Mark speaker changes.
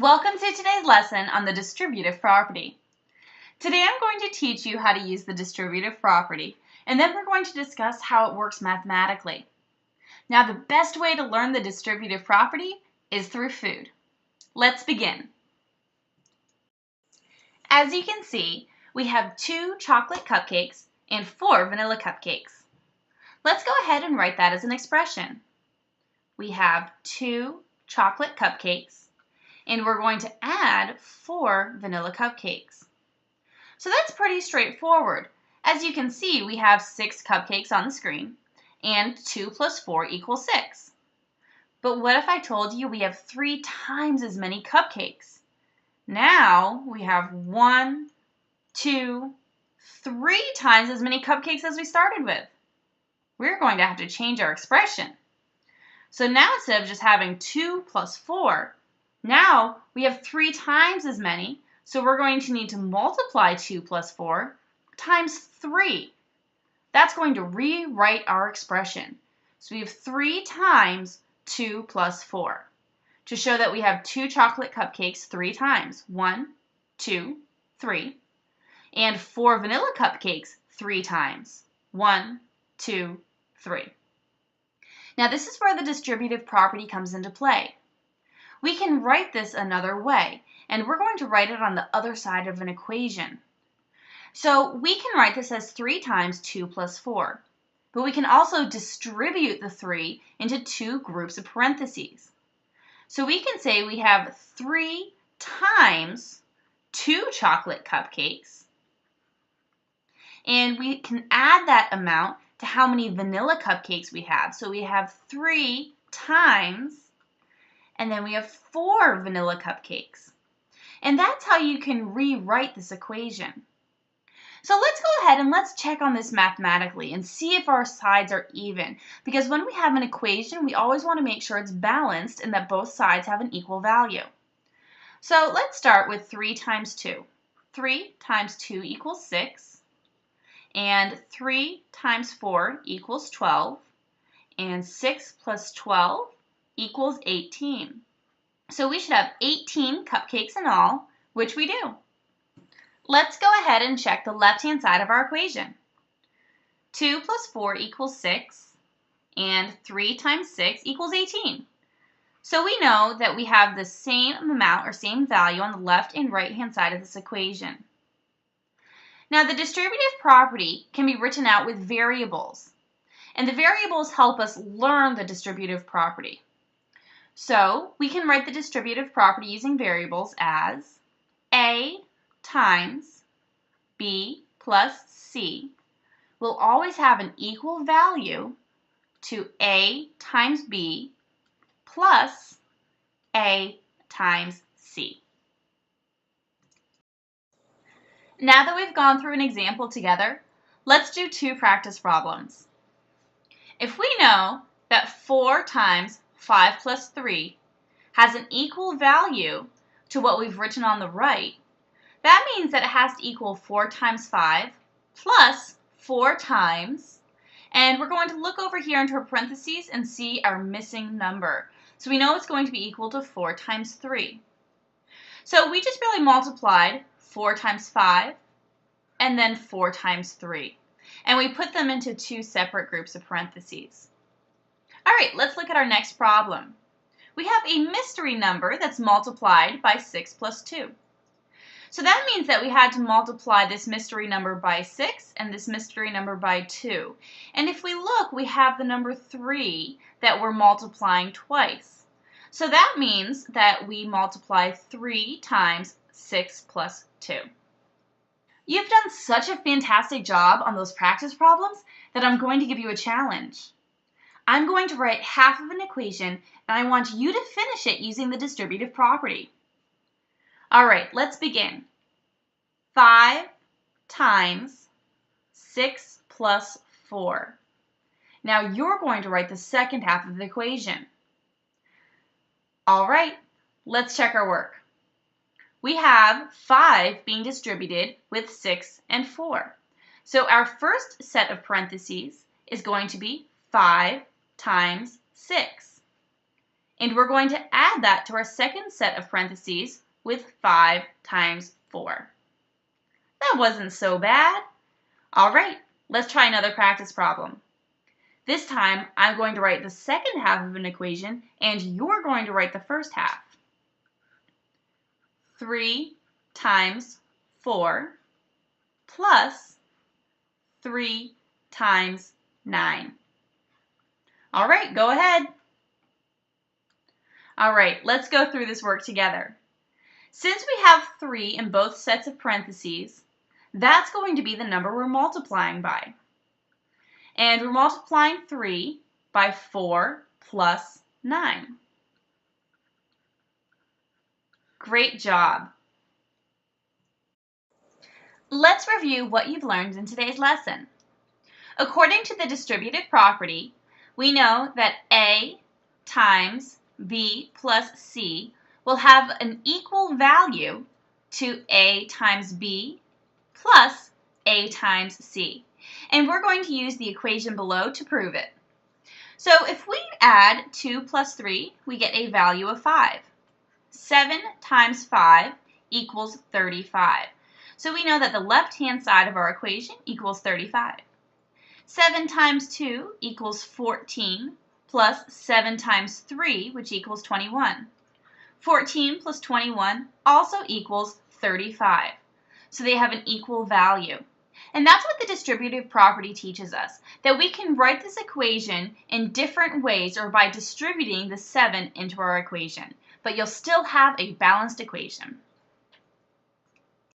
Speaker 1: Welcome to today's lesson on the distributive property. Today I'm going to teach you how to use the distributive property, and then we're going to discuss how it works mathematically. Now, the best way to learn the distributive property is through food. Let's begin. As you can see, we have 2 chocolate cupcakes and 4 vanilla cupcakes. Let's go ahead and write that as an expression. We have 2 chocolate cupcakes, and we're going to add 4 vanilla cupcakes. So that's pretty straightforward. As you can see, we have 6 cupcakes on the screen, and 2 plus 4 equals 6. But what if I told you we have 3 times as many cupcakes? Now we have 1, 2, 3 times as many cupcakes as we started with. We're going to have to change our expression. So now instead of just having 2 plus 4, now we have 3 times as many, so we're going to need to multiply 2 plus 4 times 3. That's going to rewrite our expression. So we have 3 times 2 plus 4 to show that we have 2 chocolate cupcakes 3 times. 1, 2, 3. And 4 vanilla cupcakes 3 times. 1, 2, 3. Now this is where the distributive property comes into play. We can write this another way, and we're going to write it on the other side of an equation. So we can write this as 3 times 2 plus 4, but we can also distribute the 3 into 2 groups of parentheses. So we can say we have 3 times 2 chocolate cupcakes, and we can add that amount to how many vanilla cupcakes we have. So we have 3 times, and then we have 4 vanilla cupcakes. And that's how you can rewrite this equation. So let's go ahead and let's check on this mathematically and see if our sides are even. Because when we have an equation, we always want to make sure it's balanced and that both sides have an equal value. So let's start with 3 times 2. 3 times 2 equals 6. And 3 times 4 equals 12. And 6 plus 12 equals 18. So we should have 18 cupcakes in all, which we do. Let's go ahead and check the left-hand side of our equation. 2 plus 4 equals 6, and 3 times 6 equals 18. So we know that we have the same amount or same value on the left and right-hand side of this equation. Now the distributive property can be written out with variables, and the variables help us learn the distributive property. So we can write the distributive property using variables as A times B plus C will always have an equal value to A times B plus A times C. Now that we've gone through an example together, let's do 2 practice problems. If we know that 4 times 5 plus 3 has an equal value to what we've written on the right, that means that it has to equal 4 times 5 plus 4 times, and we're going to look over here into our parentheses and see our missing number. So we know it's going to be equal to 4 times 3. So we just really multiplied 4 times 5 and then 4 times 3. And we put them into 2 separate groups of parentheses. All right, let's look at our next problem. We have a mystery number that's multiplied by 6 plus 2. So that means that we had to multiply this mystery number by 6 and this mystery number by 2. And if we look, we have the number 3 that we're multiplying twice. So that means that we multiply 3 times 6 plus 2. You've done such a fantastic job on those practice problems that I'm going to give you a challenge. I'm going to write half of an equation, and I want you to finish it using the distributive property. All right, let's begin. 5 times 6 plus 4. Now you're going to write the second half of the equation. All right, let's check our work. We have 5 being distributed with 6 and 4. So our first set of parentheses is going to be 5 times 6. And we're going to add that to our second set of parentheses with 5 times 4. That wasn't so bad. All right, let's try another practice problem. This time, I'm going to write the second half of an equation, and you're going to write the first half. 3 times 4 plus 3 times 9. All right, go ahead. All right, let's go through this work together. Since we have 3 in both sets of parentheses, that's going to be the number we're multiplying by. And we're multiplying 3 by 4 plus 9. Great job. Let's review what you've learned in today's lesson. According to the distributive property, we know that A times B plus C will have an equal value to A times B plus A times C. And we're going to use the equation below to prove it. So if we add 2 plus 3, we get a value of 5. 7 times 5 equals 35. So we know that the left-hand side of our equation equals 35. 7 times 2 equals 14, plus 7 times 3, which equals 21. 14 plus 21 also equals 35. So they have an equal value. And that's what the distributive property teaches us, that we can write this equation in different ways or by distributing the 7 into our equation, but you'll still have a balanced equation.